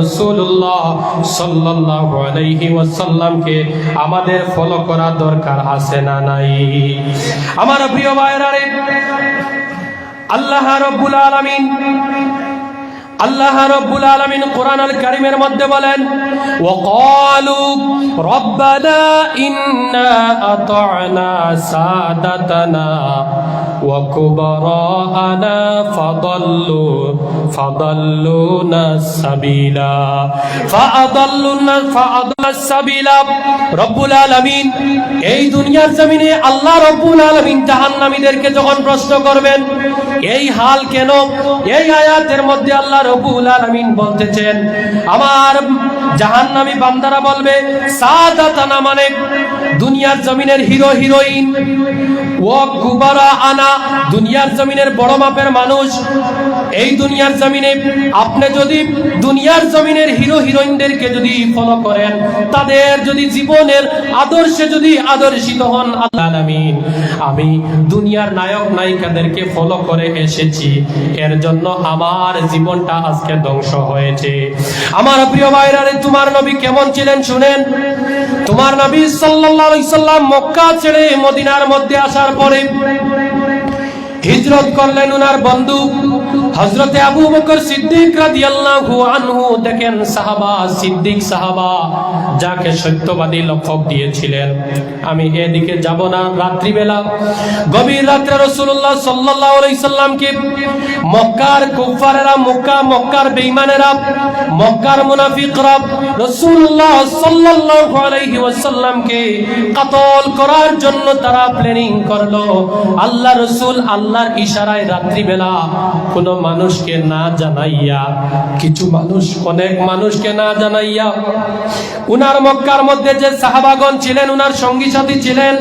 রাসূলুল্লাহ সাল্লাল্লাহু আলাইহি ওয়াসাল্লামকে আমাদের ফলো করা দরকার আছে না নাই? আমার প্রিয় ভাইরা রে, আল্লাহ রাব্বুল আলামিন কোরআনুল কারীমের মধ্যে বলেন, ওয়াকালু রব্বানা ইন্না আতা'না সাদাতানা ওয়া কুবারা'ানা ফাদাল্লুনা সাবিলা। রব্বুল আলামিন এই দুনিয়ার জমিনে আল্লাহ রব্বুল আলামিন জাহান্নামীদেরকে যখন প্রশ্ন করবেন, এই হাল কেন? এই আয়াতের মধ্যে আল্লাহ রব্বুল আলামিন বলতেছেন, আমার জাহান্নামী বান্দারা বলবে সাদাতানা মানে দুনিয়ার জমিনের হিরো হিরোইন, ওয়া কুবারা'ানা দুনিয়ার জমিনের বড় মাপের মানুষ। এই দুনিয়ার জমিনে আপনি যদি দুনিয়ার জমিনের হিরো হিরোইনদেরকে যদি ফলো করেন, তাদের যদি জীবনের আদর্শে যদি আদর্শিত হন, আল্লাহ আলামিন আমি দুনিয়ার নায়ক নায়িকাদেরকে ফলো করে এসেছি, এর জন্য আমার জীবনটা আজকে ধ্বংস হয়েছে। আমার প্রিয় ভাইরা রে, তোমার নবী কেমন ছিলেন শুনেন। তোমার নবী সাল্লাল্লাহু আলাইহি সাল্লাম মক্কা ছেড়ে মদিনার মধ্যে আসার পরে হিজরত করলেন উনার বন্ধু হযরতে আবু বকর সিদ্দিক রাদিয়াল্লাহু আনহু। দেখেন সাহাবা, সিদ্দিক সাহাবা যাকে সত্যবাদী লকব দিয়েছিলেন। আমি এদিকে যাব না। রাত্রিবেলা গভীর রাত্রে রাসূলুল্লাহ সাল্লাল্লাহু আলাইহি সাল্লামকে মক্কার কুফারেরা, মক্কার বেঈমানেরা, মক্কার মুনাফিকরা রাসূলুল্লাহ সাল্লাল্লাহু আলাইহি ওয়াসাল্লামকে কতল করার জন্য তারা প্ল্যানিং করলো। আল্লাহ রাসূল আল্লাহর ইশারায় রাত্রিবেলা কোন মানুষকে না জানাইয়া, কিছু মানুষ, অনেক মানুষকে না জানাইয়া, উনার মক্কার মধ্যে যে সাহাবাগণ ছিলেন, উনার সঙ্গী সাথী ছিলেন,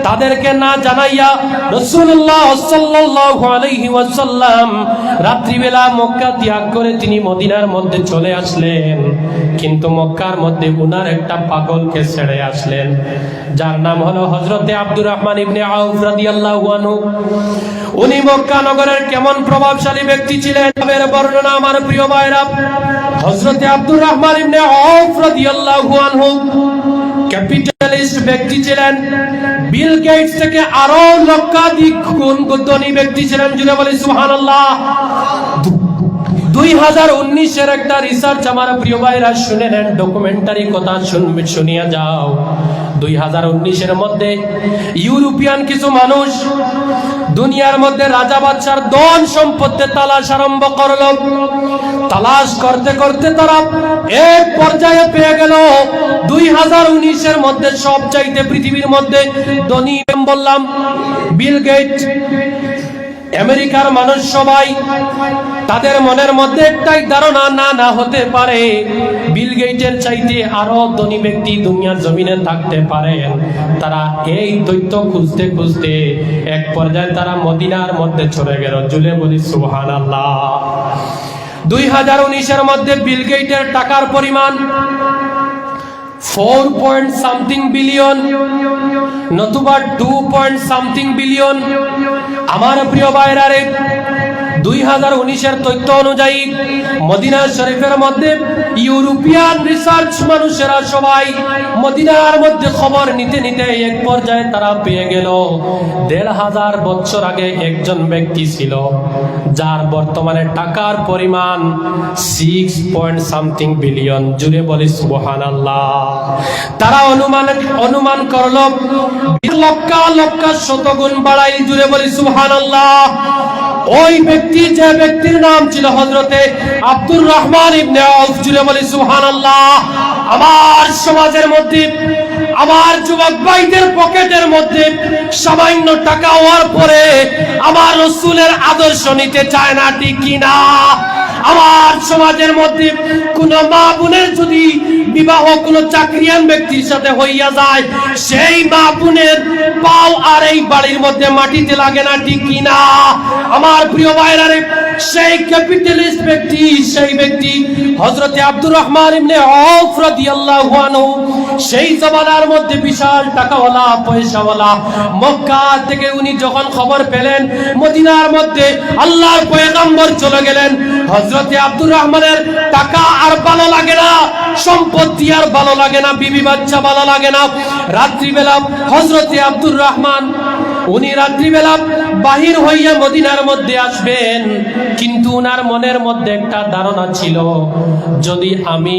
তাদেরকে না জানাইয়া রাসূলুল্লাহ সাল্লাল্লাহু আলাইহি ওয়াসাল্লাম রাত্রিবেলা মক্কা ত্যাগ করে তিনি মদিনার মধ্যে চলে আসলেন। কিন্তু মক্কার মধ্যে উনার একটা পাগলকে ছেড়ে আসলেন, যার নাম হলো হযরতে আব্দুর রহমান ইবনে আউফ রাদিয়াল্লাহু আনহু। উনি মক্কা নগরের কেমন প্রভাবশালী ব্যক্তি ছিলেন এর বর্ণনা আমার প্রিয় ভাইরা। হযরতে আব্দুর রহমান ইবনে আউফ রাদিয়াল্লাহু আনহু ক্যাপিটালিস্ট ব্যক্তি ছিলেন। বিল গেটস থেকে আরো লক্ষাধিক গুণ ধনী ব্যক্তি ছিলেন। জুড়ে বলি সুবহানাল্লাহ। 2019 একটা রিসার্চ আমার প্রিয় ভাইরা শুনে নেন, ডকুমেন্টারি কথা শুনিয়া যাও। 2019 মধ্যে ইউরোপিয়ান কিছু মানুষ দুনিয়ার মধ্যে রাজা বাদশার ধন সম্পত্তি তালাশ আরম্ভ করলো। তালাশ করতে করতে তারা এক পর্যায়ে পেয়ে গেল 2019 মধ্যে সবচাইতে পৃথিবীর মধ্যে ধনী বললাম বিল গেট, আমেরিকার মানুষ সবাই তাদের মনের মধ্যে একটাই ধারণা, না হতে পারে বিল গেটের চাইতে আরো ধনী ব্যক্তি দুনিয়ার জমিনে থাকতে পারেন। তারা এই তথ্য খুঁজতে খুঁজতে এক পর্যায়ে তারা মদিনার মধ্যে চলে গেল। জুলে বলি সুবহানাল্লাহ। 2019 মধ্যে বিল গেটের টাকার পরিমাণ 4.something বিলিয়ন, নতুবা 2.something বিলিয়ন। আমার প্রিয় ভাইরা রে, 2019 তথ্য অনুযায়ী মদিনা শরীফের মধ্যে ইউরোপিয়ান রিসার্চ মানুষেরা সবাই মদিনার মধ্যে খবর নিতে নিতে এক পর্যায়ে তারা পেয়ে গেল 1,500 বছর আগে একজন ব্যক্তি ছিল, যার বর্তমানে টাকার পরিমাণ 6.something বিলিয়ন। জুড়ে বলি সুবহানাল্লাহ। তারা অনুমান করলো লক্ষ লক্ষ শতগুণ বাড়াই। জুড়ে বলি সুবহানাল্লাহ। ওই ব্যক্তি, যে ব্যক্তির নাম ছিল হযরতে আব্দুর রহমান ইবনে আউফ। জুড়ে বলি সুবহানাল্লাহ। আমার সমাজের মধ্যে, আমার যুবক ভাইদের পকেটের মধ্যে সামান্য টাকা হওয়ার পরে আমার রাসূলের আদর্শ নিতে চায় না, ঠিক কিনা? আমার সমাজের মধ্যে কোন মা বোনের যদি বিবাহ কোন চাকরিয়ান ব্যক্তির সাথে হইয়া যায়, সেই মা বোনের পাও আর এই বাড়ির মধ্যে মাটিতে লাগে না, ঠিক কিনা? আমার প্রিয় ভাইরা রে, সেই ক্যাপিটালিস্ট ব্যক্তি, সেই ব্যক্তি হযরতে আব্দুর রহমান ইবনে আউফ রাদিয়াল্লাহু আনহু। সেই জমানার মধ্যে বিশাল টাকাওয়ালা, পয়সাওয়ালা। মক্কা থেকে উনি যখন খবর পেলেন মদিনার মধ্যে আল্লাহর পয়গম্বর চলে গেলেন, হযরতে আব্দুর রহমানের টাকা আর ভালো লাগে না, সম্পত্তি আর ভালো লাগে না, বিবি বাচ্চা ভালো লাগে না। রাত্রিবেলা হযরতে আব্দুর রহমান উনি রাত্রিবেলা বাহির হইয়া মদিনার মধ্যে আসবেন, কিন্তু উনার মনের মধ্যে একটা ধারণা ছিল, যদি আমি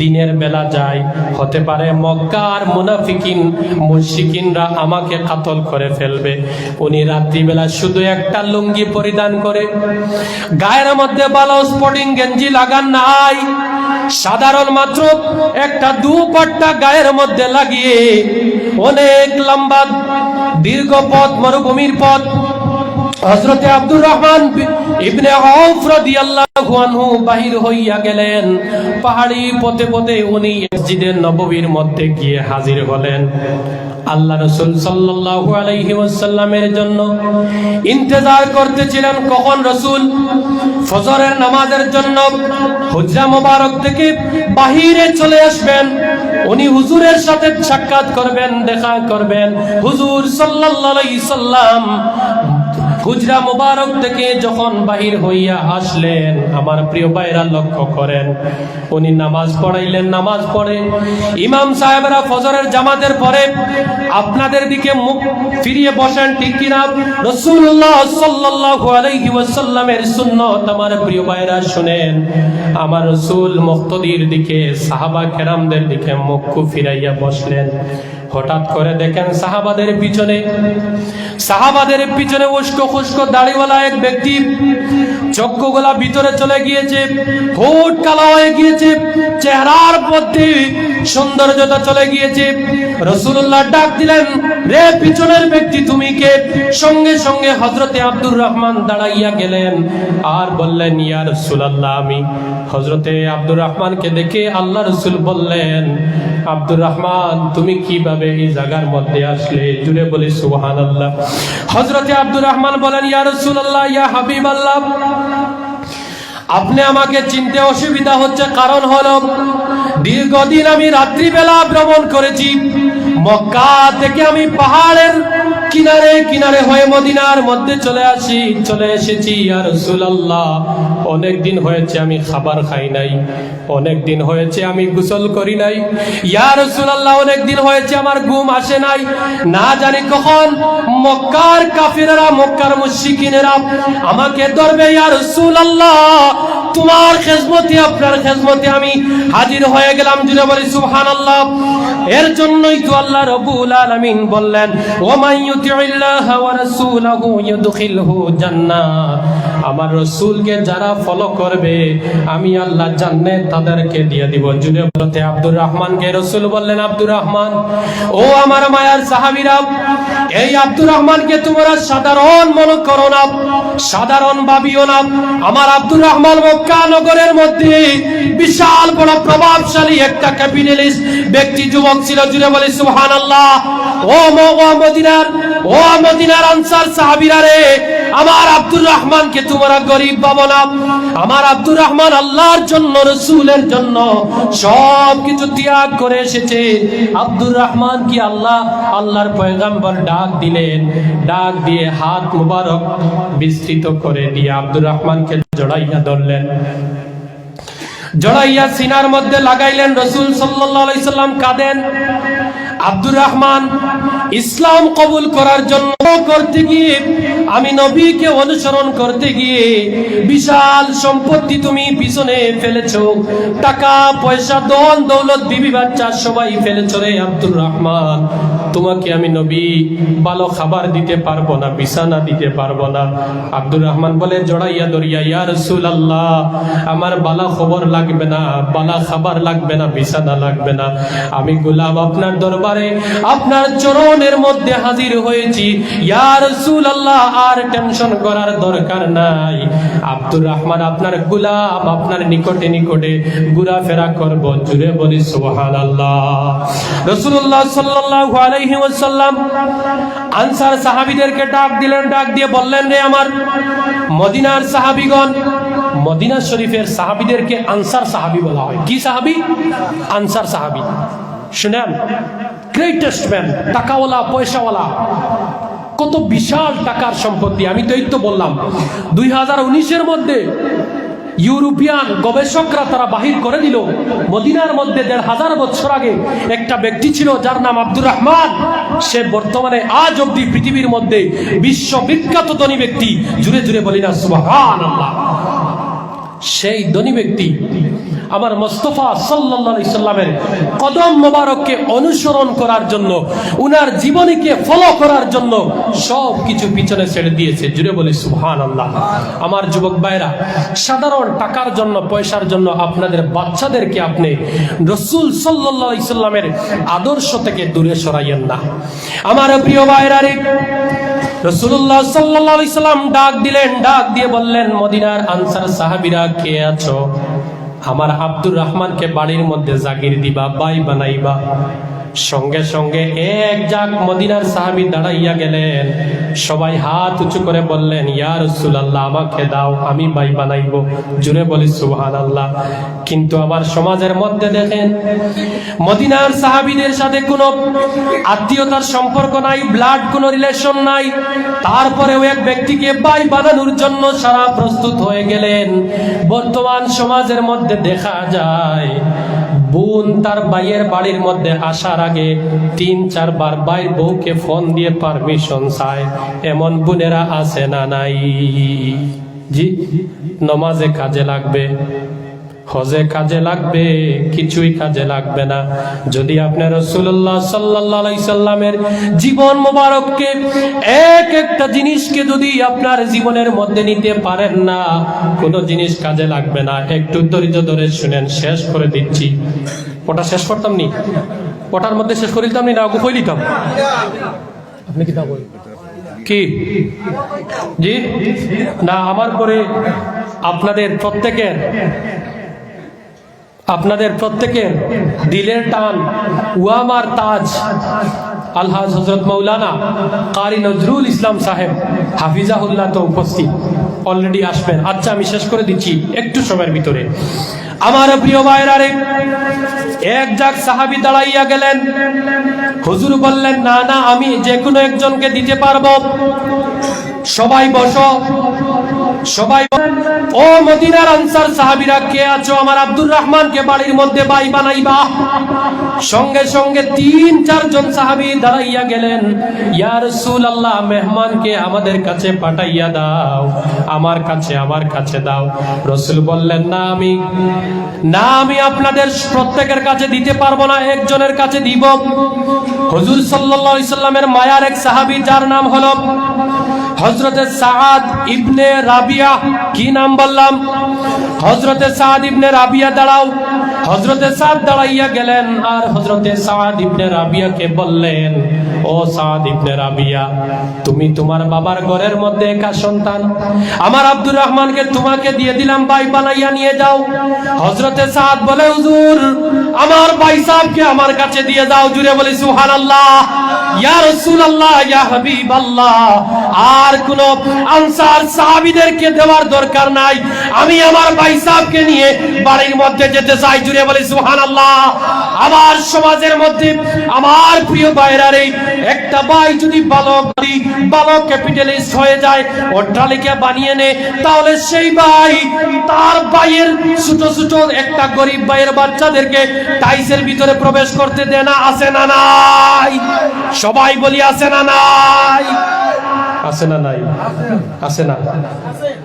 দিনের বেলা যাই হতে পারে মক্কার মুনাফিকিন মুশরিকিনরা আমাকে কাতল করে ফেলবে। উনি রাত্রিবেলা শুধু একটা লুঙ্গি পরিধান করে, গায়ের মধ্যে ভালো স্পোর্টিং গেঞ্জি লাগান নাই, সাধারণ মাত্র একটা দুপাট্টা গায়ের মধ্যে লাগিয়ে অনেক লম্বা দীর্ঘ পথ, মরুভূমির পথ, হযরতে আব্দুর রহমান ইবনে আউফ রাদিয়াল্লাহু আনহু বাহির হইয়া গেলেন। পাহাড়ি পথে পথে উনি মসজিদে নববীর মধ্যে গিয়ে হাজির হলেন। আল্লাহ রাসূল সাল্লাল্লাহু আলাইহি ওয়াসাল্লামের জন্য ইন্তজার করতেছিলেন কখন রাসূল ফজরের নামাজের জন্য হুজরা মোবারক থেকে বাহিরে চলে আসবেন। উনি হুজুরের সাথে সাক্ষাৎ করবেন, দেখা করবেন। হুজুর সাল্লাল্লাহু আলাইহি সাল্লাম হুজরা মোবারক থেকে যখন বাহির হইয়া আসলেন, আমার প্রিয় ভাইরা লক্ষ্য করেন, উনি নামাজ পড়াইলেন। নামাজ পড়ে ইমাম সাহেবরা ফজরের জামাতের পরে আপনাদের দিকে মুখ ফিরিয়ে বসেন, ঠিক কিনা? রাসূলুল্লাহ সাল্লাল্লাহু আলাইহি ওয়াসাল্লামের সুন্নাত আমার প্রিয় ভাইরা শুনেন, আমার রাসূল মুক্তদির দিকে, সাহাবা কেরামদের দিকে মুখ ফিরাইয়া বসলেন। হঠাৎ করে দেখেন সাহাবাদের পিছনে উস্কো খুস্কো দাড়িওয়ালা এক ব্যক্তি, চক্ষুগুলা ভিতরে চলে গিয়েছে, ঠোঁট কালো হয়ে গিয়েছে, চেহারার মধ্যে সৌন্দর্যতা চলে গিয়েছে। রাসূলুল্লাহ ডাক দিলেন, রে পিছনের ব্যক্তি তুমি কে? সঙ্গে সঙ্গে হযরতে আব্দুর রহমান দাঁড়াইয়া গেলেন আর বললেন, ইয়া রাসূলুল্লাহ, আমি। হযরতে আব্দুর রহমানকে দেখে আল্লাহ রাসূল বললেন, আব্দুর রহমান তুমি কিভাবে এই জায়গার মধ্যে আসলে? জুড়ে বলি সুবহানাল্লাহ। হযরতে আব্দুর রহমান বলেন, ইয়া রাসূলুল্লাহ, ইয়া হাবিবাল্লাহ, আপনি আমাকে চিনতে অসুবিধা হচ্ছে, কারণ হলো দীর্ঘদিন আমি রাত্রিবেলা ভ্রমণ করেছি। মক্কা থেকে আমি পাহাড়ের কিনারে কিনারে হয়ে মদিনার মধ্যে চলে এসেছি। ইয়া রাসূলুল্লাহ, অনেক দিন হয়েছে আমি খাবার খাই নাই, অনেক দিন হয়েছে আমি গোসল করি নাই। ইয়া রাসূলুল্লাহ, অনেক দিন হয়েছে আমার ঘুম আসে নাই। না জানি কখন মক্কার কাফিররা, মক্কার মুশরিকিনেরা আমাকে ধরবে। ইয়া রাসূলুল্লাহ, তোমার খেজমতে, আপনার খেজমতে আমি হাজির হয়ে গেলাম। জুড়ে বলি সুবহানাল্লাহ। এর জন্যই তো আল্লাহ রাব্বুল আলামিন বললেন, ওয়া মান ইউতিইল্লাহা ওয়া রাসূলাহু ইউদখিলহু জান্নাত, আমার রাসূলকে যারা ফলো করবে আমি আল্লাহ জান্নাত তাদেরকে দিয়ে দিব। জুড়ে বলতে আব্দুর রহমানকে রাসূল বললেন, আব্দুর রহমান, ও আমার মায়ার সাহাবীরা, এই আব্দুর রহমানকে তোমরা সাধারণ মনে করো না, সাধারণ ভাবিও না। আমার আব্দুর রহমান মক্কা নগরের মধ্যে বিশাল বড় প্রভাবশালী একটা ক্যাপিটালিস্ট ব্যক্তি, যুবক ছিল। জুড়ে বলি সুবহানাল্লাহ। ও মদিনার আনসার সাহাবীরা রে, আমার আব্দুর রহমানকে তোমরা গরিব ভাবো না। আমার আব্দুর রহমান আল্লাহর জন্য, রাসূলের জন্য সবকিছু ত্যাগ করে এসেছে। আব্দুর রহমান কি আল্লাহর পয়গম্বর ডাক দিলেন, ডাক দিয়ে হাত মুবারক বিস্তৃত করে দিয়ে আব্দুর রহমানকে জড়াইয়া ধরলেন, জড়াইয়া সিনার মধ্যে লাগাইলেন। রাসূল সাল্লাল্লাহু আলাইহি সাল্লাম কাঁদেন। আব্দুর রহমান ইসলাম কবুল করার জন্য করতে গিয়ে, আমি নবীকে অনুসরণ করতে গিয়ে বিশাল সম্পত্তি তুমি পিছনে ফেলেছো, টাকা পয়সা, ধন দৌলত, বিবি বাচ্চা সবাই ফেলেছো রে আব্দুর রহমান। তোমাকে আমি নবী ভালো খাবার দিতে পারবো না, বিছানা দিতে পারবো না। আব্দুর রহমান বলে জড়াইয়া ধরিয়া, ইয়া রাসূলুল্লাহ, আমার বালা খবর লাগবে না, বালা খাবার লাগবে না, বিছানা লাগবে না। আমি গোলাম, আপনার দরবারে আপনার চরণ টেনশনের মধ্যে হাজির হয়েছি। ইয়া রাসূলুল্লাহ, আর টেনশন করার দরকার নাই, আব্দুর রহমান আপনার গোলাম, আপনার নিকটে নিকটে ঘোরাফেরা করব। জুড়ে বলি সুবহানাল্লাহ। রাসূলুল্লাহ সাল্লাল্লাহু আলাইহি ওয়াসাল্লাম আনসার সাহাবীদেরকে ডাক দিলেন, ডাক দিয়ে বললেন, রে আমার মদিনার সাহাবীগণ, মদিনা শরীফের সাহাবীদেরকে আনসার সাহাবী বলা হয়। কি সাহাবী? আনসার সাহাবী। শুনেন, গ্রেটেস্ট ম্যান, টাকাওয়ালা, পয়সাওয়ালা, কত বিশাল টাকার সম্পত্তি। আমি তো এই তো বললাম 2019-এর মধ্যে ইউরোপিয়ান গবেষকরা তারা বাহির করে দিল, মদিনার মধ্যে 1500 বছর আগে একটা ব্যক্তি ছিল যার নাম আব্দুর রহমান। সে বর্তমানে আজ অব্দি পৃথিবীর মধ্যে বিশ্ববিখ্যাত ধনী ব্যক্তি। জুড়ে জুড়ে বলি না সুবহানাল্লাহ। সেই ধনী ব্যক্তি আমার মুস্তাফা সাল্লাল্লাহু আলাইহি সাল্লামের কদম মোবারককে অনুসরণ করার জন্য, উনার জীবনীকে ফলো করার জন্য সব কিছু পিছনে ছেড়ে দিয়েছে। জুড়ে বলি সুবহানাল্লাহ। আমার যুবক ভাইরা, সাধারণ টাকার জন্য, পয়সার জন্য আপনাদের বাচ্চাদেরকে আপনি রাসূল সাল্লাল্লাহু আলাইহি সাল্লামের আদর্শ থেকে দূরে সরাইয়েন না। আমার প্রিয় ভাইরা রে, রাসূলুল্লাহ সাল্লাল্লাহু আলাইহি সাল্লাম ডাক দিলেন, ডাক দিয়ে বললেন, মদিনার আনসার সাহাবীরা কে আছো? আমার আব্দুর রহমানকে বাড়ির মধ্যে জাগির দিবা, বাই বানাইবা। সঙ্গে সঙ্গে এক জাক মদিনার সাহাবী দাঁড়াইয়া গেলেন। সবাই হাত উঁচু করে বললেন, ইয়া রাসূলুল্লাহ, আমাকে দাও, আমি বাই বানাইব। জুড়ে বলি সুবহানাল্লাহ। কিন্তু আমার সমাজের মধ্যে দেখেন, মদিনার সাহাবীদের সাথে কোনো আত্মীয়তার সম্পর্ক নাই, ব্লাড কোনো রিলেশন নাই, তারপরেও এক ব্যক্তিকে বাই বানানোর জন্য সারা প্রস্তুত হয়ে গেলেন। বর্তমান সমাজের মধ্যে দেখা যায়, বোন তার ভাইয়ের বাড়ির মধ্যে আসার আগে 3-4 বার ভাইয়ের বউকে ফোন দিয়ে পারমিশন চায়। এমন বোনেরা আছে না নাই? জি, নমাজে কাজে লাগবে, হজে কাজে লাগবে, কিছুই কাজে লাগবে না যদি আপনি রাসূলুল্লাহ সাল্লাল্লাহু আলাইহি সাল্লামের জীবন মোবারককে, এক একটা জিনিসকে যদি আপনার জীবনের মধ্যে নিতে পারেন না, কোনো জিনিস কাজে লাগবে না। একটু ধৈর্য ধরে শুনেন, শেষ করে দিচ্ছি। ওটা শেষ করতাম নি, ওটার মধ্যে শেষ করে দিতাম নি, না গুফই দিতাম? আপনি কি তা বলেন? কি জি না, আমার পরে আপনাদের প্রত্যেকের দিলের টান, ওয়ামার তাজ আলহাজ হযরত মাওলানা কারি নজরুল ইসলাম সাহেব হাফিজাহুল্লাহ তো উপস্থিত, অলরেডি আসবেন। আচ্ছা, আমি শেষ করে দিচ্ছি একটু সময়ের ভিতরে। আমার প্রিয় ভাইরা রে, এক জাক সাহাবী দাঁড়াইয়া গেলেন। হুজুর বললেন, না না, আমি যে কোনো একজনকে দিতে পারবো। সবাই বসো, সবাই। ও মদিনার আনসার সাহাবীরা কে আছো? আমার আব্দুর রহমানকে বাড়ির মধ্যে বাই বানাইবা। সঙ্গে সঙ্গে 3-4 জন সাহাবী দাঁড়াইয়া গেলেন। ইয়া রাসূলুল্লাহ, মেহমানকে আমাদের কাছে পাঠাইয়া দাও, আমার কাছে দাও। রাসূল বললেন, না আমি আপনাদের প্রত্যেকের কাছে দিতে পারবো না, একজনের কাছে দিব। হুজুর সাল্লাল্লাহু আলাইহি সাল্লামের মায়ার এক সাহাবী, যার নাম হলো হযরতে সাআদ ইবনে রাবিয়া। কি নাম বললাম? হযরতে সাআদ ইবনে রাবিয়া। দাঁড়াও। হযরতে সাআদ দাঁড়াইয়া গেলেন আর হযরতে সাআদ ইবনে রাবিয়াকে বললেন, ও সাআদ ইবনে রাবিয়া, তুমি তোমার বাবার ঘরের মধ্যে একা সন্তান, আমার আব্দুর রহমানকে তোমাকে দিয়ে দিলাম, ভাই বানাইয়া নিয়ে যাও। হযরতে সাআদ বলে, হুজুর, আমার ভাই সাহেবকে আমার কাছে দিয়ে দাও। জুড়ে বলি সুবহানাল্লাহ। ইয়া রাসূলুল্লাহ, ইয়া হাবিবাল্লাহ, আর কোন আনসার সাহাবীদেরকে দেওয়ার দরকার নাই, আমি আমার ভাই সাহেবকে নিয়ে বাড়ির মধ্যে যেতে চাই। জুড়ে বলি সুবহানাল্লাহ। আমার সমাজের মধ্যে আমার প্রিয় ভাইরা রে, একটা ভাই যদি ভালো ক্যাপিটালিস্ট হয়ে যায়, অট্টালিকা বানিয়ে নেয়, তাহলে সেই ভাই তার ভাইয়ের ছোট ছোট একটা গরিব ভাইয়ের বাচ্চাদেরকে টাইসের ভিতরে প্রবেশ করতে দেয় না। আছে না নাই? সবাই বলি আছে না নাই? আছে না নাই? আছে না?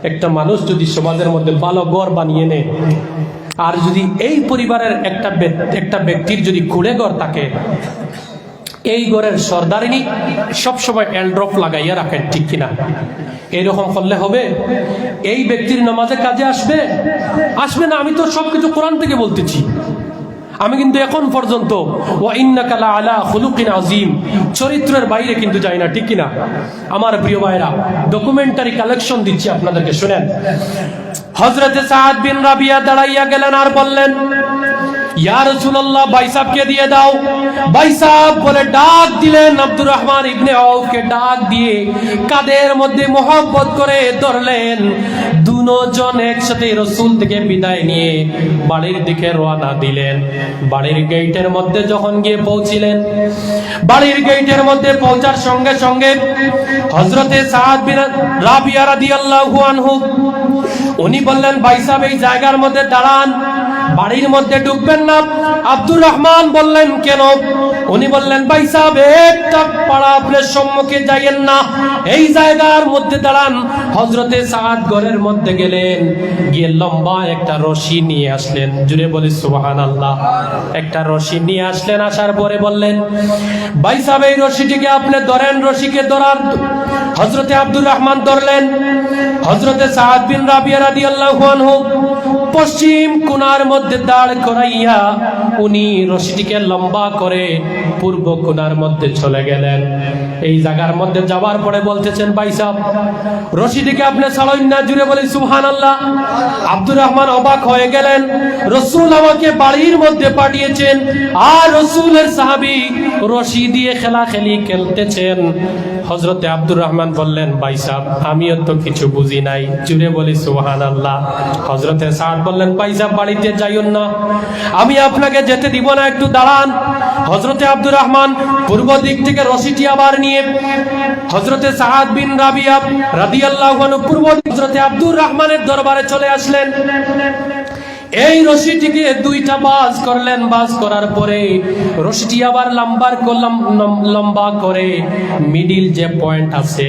একটা মানুষ যদি সমাজের মধ্যে ভালো ঘর বানিয়ে নেয়, আর যদি এই পরিবারের একটা ব্যক্তির যদি কুড়ে ঘর থাকে, এই ঘরের সর্দারিনী সবসময় এলড্রপ লাগাইয়া রাখেন, ঠিক কিনা? এইরকম করলে হবে? এই ব্যক্তির নামাজে কাজে আসবে? আসবে না। আমি তো সবকিছু কোরআন থেকে বলতেছি। আমি কিন্তু এখন পর্যন্ত ওয়া ইন্নাকা লাআলা খুলুকিন আযীম চরিত্রের বাইরে কিন্তু যাই না, ঠিক কিনা? আমার প্রিয় ভাইরা, ডকুমেন্টারি কালেকশন দিচ্ছি আপনাদেরকে, শুনেন। হযরতে সাদ বিন রাবিয়া দাঁড়াইয়া গেলেন আর বললেন, ইয়া রাসূলুল্লাহ, ভাই সাহেবকে দিয়ে দাও। ভাই সাহেব বলে ডাক দিলেন। আব্দুর রহমান ইবনে আউফকে ডাক দিয়ে কাদের মধ্যে মোহব্বত করে ধরলেন। দুজন একসাথে রাসূল থেকে বিদায় নিয়ে বাড়ির দিকে রওনা দিলেন। বাড়ির গেটের মধ্যে যখন গিয়ে পৌঁছিলেন, বাড়ির গেটের মধ্যে পৌঁছার সঙ্গে সঙ্গে হযরতে সাদ বিন রাবিয়া রাদিয়াল্লাহু আনহু উনি বললেন, ভাই সাহেব এই জায়গার মধ্যে দাঁড়ান, বাড়ির মধ্যে ঢুকবেন না। আব্দুর রহমান বললেন, কেন? উনি বললেন, ভাই সাহেব একটা পাড়া আপনার সম্মুখে যাইয়েন না, এই জায়গার মধ্যে দাঁড়ান। হযরতে সাদ ঘরের মধ্যে গেলেন, গিয়ে লম্বা একটা রশি নিয়ে আসলেন। জুড়ে বলি সুবহানাল্লাহ। একটা রশি নিয়ে আসলেন, আসার পরে বললেন, ভাই সাহেব এই রশিটিকে আপনি ধরেন। রশিকে ধরার হযরতে আব্দুর রহমান ধরলেন। হযরতে সাদ বিন রাবিয়া রাদিয়াল্লাহু আনহু পশ্চিম কোণার মধ্যে দাঁড় করাইয়া উনি রশিটিকে লম্বা করে পূর্ব কোণার মধ্যে চলে গেলেন। এই জায়গার মধ্যে যাওয়ার পরে বলতেছেন, ভাই সাহেব রশিটিকে আপনি ছাড়েন না। জুড়ে বলি সুবহানাল্লাহ। আব্দুর রহমান অবাক হয়ে গেলেন, রাসূল আমাকে বাড়ির মধ্যে পাঠিয়েছেন আর রাসূলের সাহাবী রশি দিয়ে খেলাখেলি খেলতেছেন। হযরতে আব্দুর রহমান বললেন, ভাই সাহেব আমিও তো কিছু বুঝি নাই। জুড়ে বলি সুবহানাল্লাহ। হযরতে সাদ বললেন, ভাই সাহেব বাড়িতে যাইয়েন না, আমি আপনাকে যেতে দিব না, একটু দাঁড়ান। হযরতে আব্দুর রহমান পূর্ব দিক থেকে রশিটি আবার নিয়ে হযরতে সাদ বিন রাবিয়া রাদিয়াল্লাহু আনহু পূর্ব হযরতে আব্দুর রহমানের দরবারে চলে আসলেন। এই রশিটিকে দুইটা বাজ করলেন। বাজ করার পরে রশিটি আবার লম্বা করে মিডিল যে পয়েন্ট আছে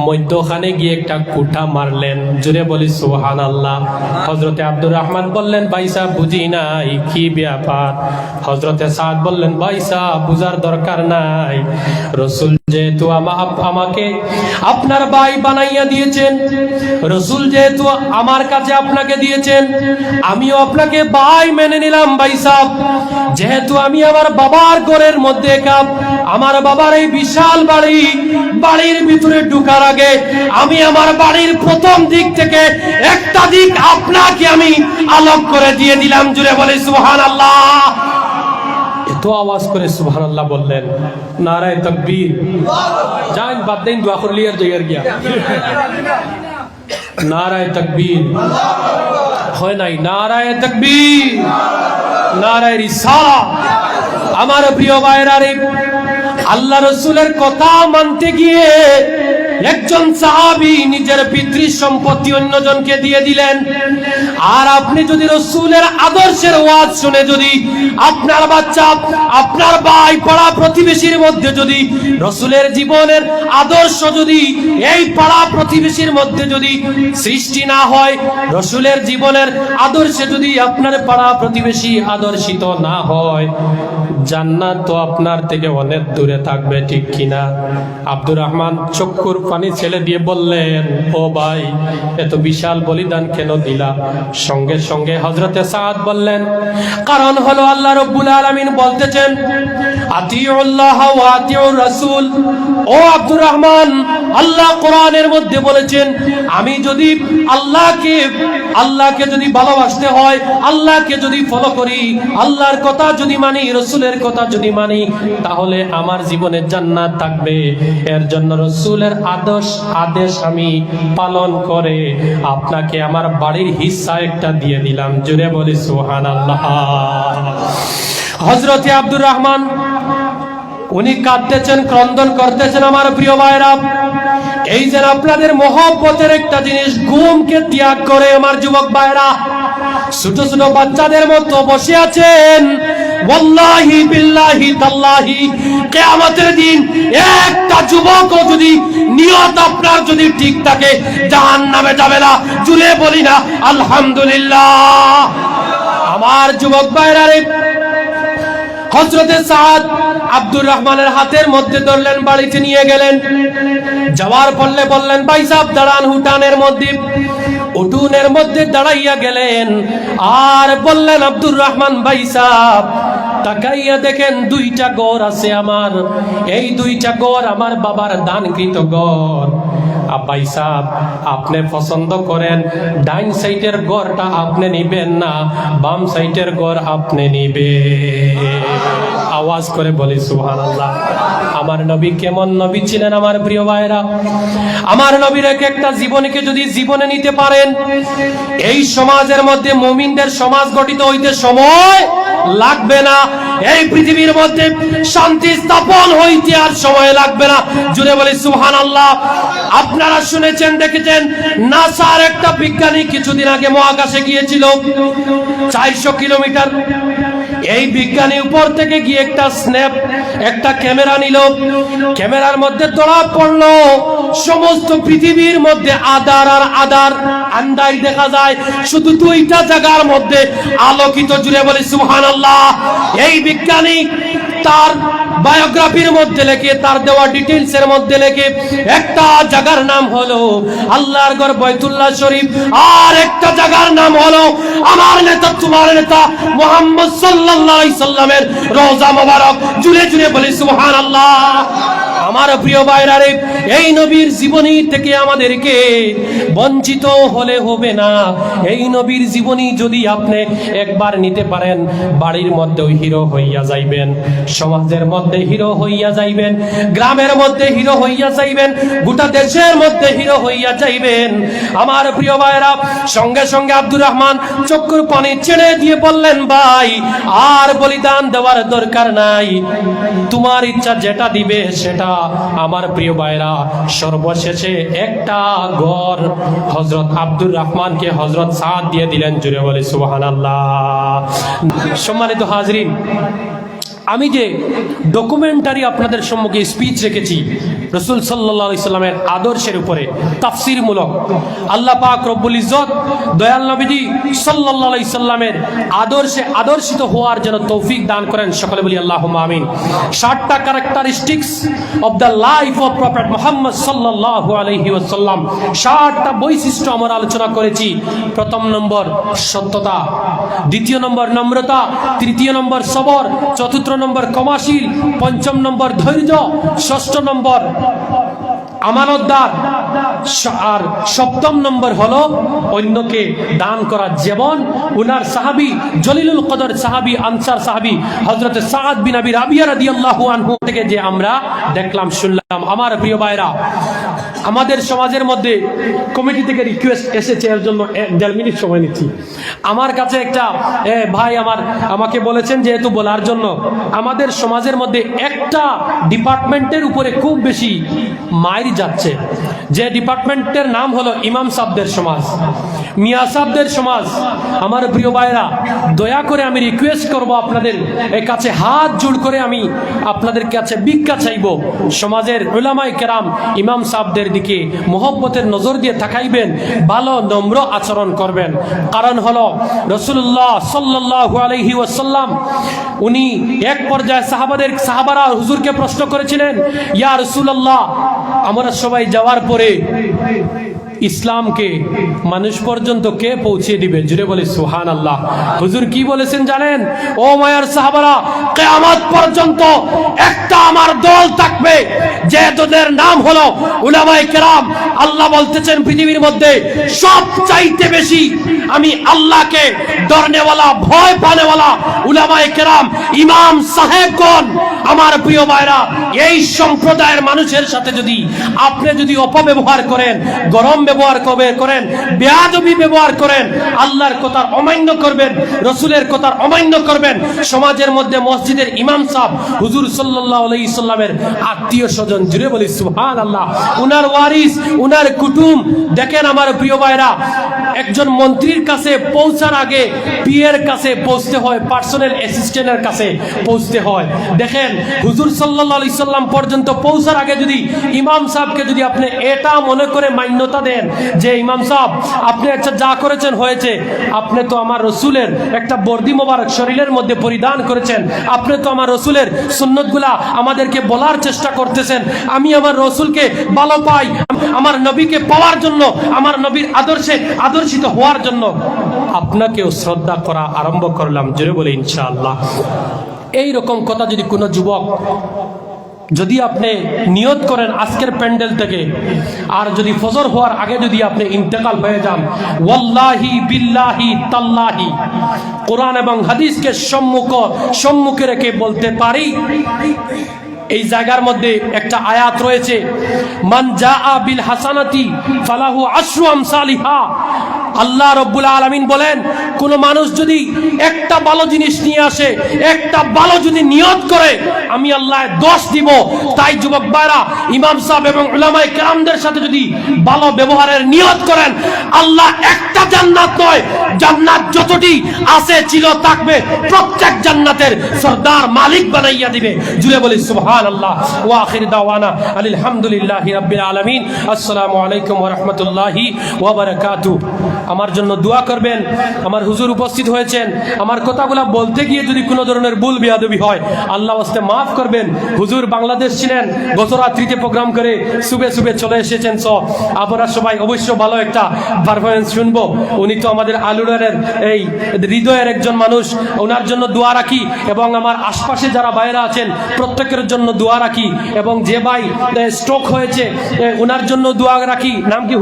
মধ্যখানে গিয়ে একটা কুটা মারলেন। জুড়ে বলি সুবহানাল্লাহ। হযরতে আব্দুর রহমান বললেন, ভাই সাহেব বুঝি নাই, কি ব্যাপার? হযরতে সাদ বললেন, ভাই সাহেব বুঝার দরকার নাই, রাসূল যেহেতু আমাকে আপনার ভাই বানাইয়া দিয়েছেন, রাসূল যেহেতু আমার কাছে আপনাকে দিয়েছেন, আমিও আপনাকে ভাই মেনে নিলাম। ভাই সাহেব যেহেতু আমি আমার বাবার ঘরের মধ্যে আমার বাবার এই বিশাল বাড়ির ভিতরে ঢোকার আগে আমি আমার বাড়ির প্রথম দিক থেকে একটা দিক আপনাকে আমি আলোক করে দিয়ে দিলাম। জুড়ে বলে সুবহানাল্লাহ। এত আওয়াজ করে সুবহানাল্লাহ বললেন। নারায়ে তাকবীর। যান বাদ দেন, দোয়া করে লিয়ার জায়গার গিয়া। নারায়ে তাকবীর হয় নাই। নারায়ে তাকবীর, নারায়ে রিসালাত। আমার প্রিয় ভাইরা রে, আল্লাহ রাসূলের কথা মানতে গিয়ে একজন সাহাবী নিজের পিতৃ সম্পত্তি অন্যজনকে দিয়ে দিলেন। আর আপনি যদি রাসূলের আদর্শের ওয়াজ শুনে যদি আপনার বাচ্চা, আপনার ভাই, পাড়া প্রতিবেশীর মধ্যে যদি রাসূলের জীবনের আদর্শ যদি এই পাড়া প্রতিবেশীর মধ্যে যদি সৃষ্টি না হয়, রাসূলের জীবনের আদর্শে যদি আপনার পাড়া প্রতিবেশী আদর্শিত না হয়, জান্নাত তো আপনার থেকে অনেক দূরে থাকবে, ঠিক কিনা? আব্দুর রহমান চক্ষুর পানি ছেলে দিয়ে বললেন, ও ভাই এত বিশাল বলিদান কেন দিলা? সঙ্গে সঙ্গে হযরতে সাদ বললেন, কারণ হলো আল্লাহ রাব্বুল আলামিন বলতেছেন, আতিউল্লাহ ওয়া আতিউর রাসূল। ও আব্দুর রহমান, আল্লাহ কোরআনের মধ্যে বলেছেন, আমি যদি আল্লাহকে যদি ভালোবাসতে হয়, আল্লাহকে যদি ফলো করি, আল্লাহর কথা যদি মানি, রাসূলের কথা যদি মানি, তাহলে আমার জীবনে জান্নাত থাকবে। এর জন্য রাসূলের আদেশ আমি পালন করে আপনাকে আমার বাড়ির হিস্সা একটা দিয়ে দিলাম। জুড়ে বলি সুবহানাল্লাহ। হযরতে আব্দুর রহমান উনি কাঁদতেছেন, ক্রন্দন করতেছেন। আমার প্রিয় ভাইরা, এই যে আপনাদের মহব্বতের একটা জিনিস ঘুমকে ত্যাগ করে আমার যুবক ভাইরা ছোট ছোট বাচ্চাদের মতো বসে আছেন। ওয়াল্লাহি বিল্লাহি তাল্লাহি কিয়ামতের দিন একটা যুবকও যদি নিয়ত আপনার যদি ঠিক থাকে, জাহান্নামে যাবে না। জুড়ে বলি না আলহামদুলিল্লাহ। আমার যুবক ভাইরা রে, হযরতে সাদ আব্দুর রহমানের হাতের মধ্যে ধরলেন, বাড়িতে নিয়ে গেলেন। যাওয়ার পরে বললেন, ভাই সাহেব দাঁড়ান। উঠুনের মধ্যে দাঁড়াইয়া গেলেন আর বললেন, আব্দুর রহমান ভাই সাহেব তাকাইয়া দেখেন দুইটা ঘর আছে আমার, এই দুইটা ঘর আমার বাবার দানকৃত ঘর। আব্বাই সাহেব, আপনি পছন্দ করেন ডাইন সাইডের ঘরটা আপনি নিবেন না বাম সাইডের ঘর আপনি নিবেন? আওয়াজ করে বলি সুবহানাল্লাহ। আমার নবী কেমন নবী ছিলেন আমার প্রিয় ভাইরা? আমার নবীর একটা জীবনকে যদি জীবনে নিতে পারেন, এই সমাজের মধ্যে মুমিনদের সমাজ গঠিত হইতে সময় লাগবে না, এই পৃথিবীর মধ্যে শান্তি স্থাপন হইতে আর সময় লাগবে না। জুড়ে বলি সুবহানাল্লাহ। আপনারা শুনেছেন দেখেছেন, নাসার একটা বিজ্ঞানী কিছুদিন আগে মহাকাশে গিয়েছিল 400 কিলোমিটার। এই বিজ্ঞানী উপর থেকে গিয়ে একটা ক্যামেরা নিল, ক্যামেরার মধ্যে ধরা পড়লো সমস্ত পৃথিবীর মধ্যে আধার আর আধার, আন্দাই দেখা যায় শুধু দুইটা জায়গার মধ্যে আলোকিত। জুড়ে বলি সুবহানাল্লাহ। এই বিজ্ঞানী তার বায়োগ্রাফির মধ্যে লেখে, তার দেওয়া ডিটেইলস এর মধ্যে লেখে, একটা জায়গার নাম হলো আল্লাহর ঘর বাইতুল্লাহ শরীফ, আর একটা জায়গার নাম হলো আমার নেতা তোমার নেতা মুহাম্মদ সাল্লাল্লাহু আলাইহি সাল্লামের রওজা মোবারক। জুড়ে জুড়ে বলি সুবহানাল্লাহ। আমার প্রিয় ভাইরা রে, এই নবীর জীবনী থেকে আমাদেরকে বঞ্চিত হলে হবে না। এই নবীর জীবনী যদি আপনি একবার নিতে পারেন, বাড়ির মধ্যেও হিরো হইয়া যাইবেন, সমাজের মধ্যে হিরো হইয়া যাইবেন, গ্রামের মধ্যে হিরো হইয়া যাইবেন, গোটা দেশের মধ্যে হিরো হইয়া যাইবেন। আমার প্রিয় ভাইরা, সঙ্গে সঙ্গে আব্দুর রহমান চক্ষুর পানি ছেড়ে দিয়ে বললেন, ভাই আর বলিদান দেওয়ার দরকার নাই, তোমার ইচ্ছা যেটা দিবে সেটা। আমার প্রিয় ভাইরা, সর্বশেষে একটা ঘর হযরত আব্দুর রহমানকে হযরত সাদ দিয়ে দিলেন। জুড়ে বলে সুবহানাল্লাহ। সম্মানিত হাজরিন, আমি যে ডকুমেন্টারি আপনাদের সম্মুখে স্পিচ রেখেছি রাসূল সাল্লাল্লাহু আলাইহি সাল্লামের আদর্শের উপরে, তাফসীরমূলক, আল্লাহ পাক রব্বুল ইজ্জত দয়াল নবীজি সাল্লাল্লাহু আলাইহি সাল্লামের আদর্শে আদর্শিত হওয়ার জন্য তৌফিক দান করেন। সকলে বলি আল্লাহুম্মা আমিন। 60টা characteristics of the life of prophet Muhammad সাল্লাল্লাহু আলাইহি ওয়াসাল্লাম, 60টা বৈশিষ্ট্য আমরা আলোচনা করেছি। প্রথম নম্বর সত্যতা, দ্বিতীয় নম্বর নম্রতা, তৃতীয় নম্বর সবর, চতুর্থ নম্বর ক্ষমাশীল, পঞ্চম নম্বর ধৈর্য, ষষ্ঠ নম্বর আমানতদার, আর সপ্তম নম্বর হলো অন্যকে দান করা। যেমন উনার সাহাবী জলিলুল কদর সাহাবী, আনসার সাহাবী হযরত সাদ বিন আবি রাবিয়া রাদিয়াল্লাহু আনহু থেকে যে আমরা দেখলাম শুনলাম। আমার প্রিয় ভাইরা, আমাদের সমাজের মধ্যে কমিটি থেকে রিকোয়েস্ট এসেছে, এর জন্য 1.5 মিনিট সময় নিচ্ছি। আমার কাছে একটা ভাই আমাকে বলেছেন যেহেতু বলার জন্য, আমাদের সমাজের মধ্যে একটা ডিপার্টমেন্টের উপরে খুব বেশি মাইর যাচ্ছে, যে ডিপার্টমেন্টের নাম হলো ইমাম সাহেবদের সমাজ, মিয়া সাহেবদের সমাজ। আমার প্রিয় ভাইরা, দয়া করে আমি রিকোয়েস্ট করব আপনাদের কাছে, হাত জোড় করে আমি আপনাদের কাছে ভিক্ষা চাইব, সমাজের উলামায়ে কেরাম ইমাম সাহেবদের দিকে মোহব্বতের নজর দিয়ে তাকাইবেন, ভালো নম্র আচরণ করবেন। কারণ হলো রাসূলুল্লাহ সাল্লাল্লাহু আলাইহি ওয়াসাল্লাম উনি এক পর্যায়ে সাহাবারা হুজুরকে প্রশ্ন করেছিলেন, ইয়া রাসূলুল্লাহ, আমরা সবাই যাওয়ার পরে ইসলামকে মানুষ পর্যন্ত কে পৌঁছে দিবে? জুড়ে বলে সুবহানাল্লাহ। হুজুর কি বলেছেন জানেন? ও মায়ার সাহাবারা, কিয়ামত পর্যন্ত একটা আমার দল থাকবে, যে দলের নাম হলো উলামায়ে কেরাম। আল্লাহ বলতেছেন পৃথিবীর মধ্যে সবচাইতে বেশি আমি আল্লাহকে ডরনেওয়ালা, ভয় পানেওয়ালা উলামায়ে কেরাম, ইমাম সাহেবগণ। আমার প্রিয় ভাইরা, এই সম্প্রদায়ের মানুষের সাথে যদি আপনি অপব্যবহার করেন, গরম ব্যবহার করেন, বেয়াদবি ব্যবহার করেন, আল্লাহর কথার অমান্য করবেন, রসুলের কথার অমান্য করবেন, সমাজের মধ্যে মসজিদের ইমাম সাহেব হুজুর সাল্লাল্লাহু আলাইহি সাল্লামের আত্মীয় স্বজন, জুড়ে বলি সুবহানাল্লাহ, উনার ওয়ারিস, উনার কুটুম। দেখেন আমার প্রিয় ভাইরা, একজন মন্ত্রীর কাছে পৌঁছার আগে পিএর কাছে পৌঁছতে হয়, পার্সোনাল অ্যাসিস্ট্যান্টের কাছে পৌঁছতে হয়। দেখেন হুজুর সাল্লাল্লাহু আলাইহি সাল্লাম পর্যন্ত পৌঁছার আগে যদি ইমাম সাহেবকে যদি আপনি এটা মনে করে মান্যতা দেন যে ইমাম সাহেব আপনি আচ্ছা যা করেছেন হয়েছে, আপনি তো আমার রসুলের একটা বর্দি মোবারক শরীরের মধ্যে পরিধান করেছেন, আপনি তো আমার রসুলের সুন্নতগুলা আমাদেরকে বলার চেষ্টা করতেছেন, আমি আমার রসুলকে ভালো পাই, আমার নবীকে পাওয়ার জন্য, আমার নবীর আদর্শে আদর্শিত হওয়ার জন্য আপনাকেও শ্রদ্ধা করা আরম্ভ করলাম। জোরে বলে ইনশাআল্লাহ। এই রকম কথা যদি কোনো যুবক যদি আপনি নিয়ত করেন আজকের প্যান্ডেল থেকে, আর যদি ফজর হওয়ার আগে যদি আপনি ইন্তেকাল হয়ে যান, ওয়াল্লাহি বিল্লাহি তাল্লাহি কোরআন এবং হাদিসকে সম্মুখে রেখে বলতে পারি, এই জায়গার মধ্যে একটা আয়াত রয়েছে, মান জাআ বিল হাসানাতি ফালাহু আশরু আমসালিহা। আল্লাহ রাব্বুল আলামিন বলেন, কোন মানুষ যদি একটা ভালো জিনিস নিয়ে আসে, একটা ভালো যদি নিয়ত করে, আমি আল্লাহ 10 দিব। তাই যুবক ভাইরা, ইমাম সাহেব এবং উলামায়ে কেরামদের সাথে যদি ভালো ব্যবহারের নিয়ত করেন, আল্লাহ একটা জান্নাত নয়, জান্নাত যতটি আছে ছিল থাকবে, প্রত্যেক জান্নাতের সরদার মালিক বানাইয়া দিবে। জুড়ে বলি সুবহানাল্লাহ। ওয়া আখির দাওয়ানা আলহামদুলিল্লাহি রাব্বিল আলামিন। আসসালামু আলাইকুম ওয়া রাহমাতুল্লাহি ওয়া বারাকাতুহু। আমার জন্য দোয়া করবেন। আমার হুজুর উপস্থিত হয়েছেন, আমার কথাগুলো বলতে গিয়ে যদি কোনো ধরনের ভুল বেয়াদবি হয়, আল্লাহ ওয়াস্তে মাফ করবেন। হুজুর বাংলাদেশ ছিলেন, গত রাত্রিতে প্রোগ্রাম করে সুবে চলে এসেছেন। আপনারা সবাই অবশ্য ভালো একটা পারফরমেন্স শুনবো। উনি তো আমাদের আলুরারের এই হৃদয়ের একজন মানুষ, ওনার জন্য দোয়া রাখি, এবং আমার আশপাশে যারা বাইরে আছেন প্রত্যেকের জন্য দোয়া রাখি, এবং যে ভাই স্ট্রোক হয়েছে ওনার জন্য দোয়া রাখি। নাম কি?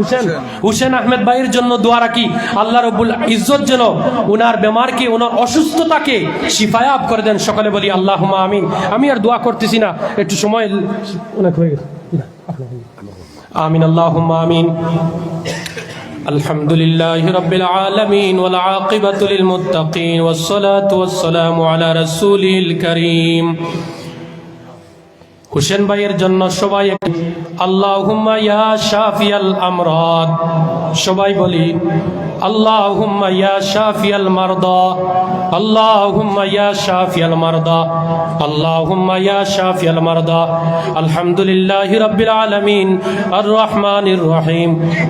হুসেন আহমেদ ভাইয়ের জন্য দোয়া রাখি। আল্লাহ রাব্বুল ইজ্জত যেন ওনার বেমারকে, ওনার অসুস্থতাকে শিফায়াব করে দেন। সকলে বলি আল্লাহুম্মা আমিন। আমি আর দোয়া করতেছি না, একটু সময় অনেক হয়ে গেছে। আমিন, আল্লাহুম্মা আমিন। আলহামদুলিল্লাহি রাব্বিল আলামিন ওয়াল আকিবাতু লিল মুত্তাকিন ওয়াস সালাতু ওয়াস সালামু আলা রাসূলিল কারীম। হুসেন ভাইয়ের জন্য সবাই আল্লাহুম্মা ইয়া শাফিয়াল আমরাদ, সবাই বলি আল্লাহুম্মা ইয়া শাফিয়াল মারদা, আল্লাহুম্মা ইয়া শাফিয়াল মারদা, আল্লাহুম্মা ইয়া শাফিয়াল মারদা। আলহামদুলিল্লাহি রাব্বিল আলামিন আর রহমানির রহিম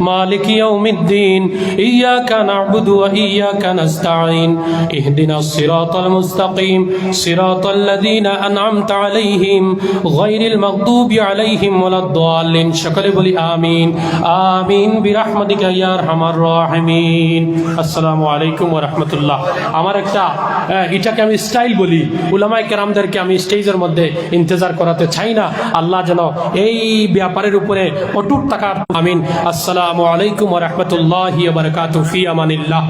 মালিকি ইয়াউমিদ্দিন ইয়াকা না'বুদু ওয়া ইয়াকা নাস্তাঈন ইহদিনাস সিরাতাল মুস্তাকিম সিরাতাল লাযীনা আন'আমতা আলাইহিম গায়রিল মাগদুবি আলাইহিম ওয়ালাদ-দাল্লিন। সকলে বলি আমিন আমিন বিরহমাতিকা ইয়া আরহামার রাহিমিন। আসসালামু আলাইকুম ওয়া রাহমাতুল্লাহ। আমার একটা এটাকে আমি স্টাইল বলি, উলামায়ে কেরামদেরকে আমি স্টেজের মধ্যে ইন্তজার করাতে চাই না। আল্লাহ যেন এই ব্যাপারের উপরে অটুট থাকার। আমিন। আসসালামু আলাইকুম ওয়া রাহমাতুল্লাহি ওয়া বারাকাতুহু। ফি আমানিল্লাহ।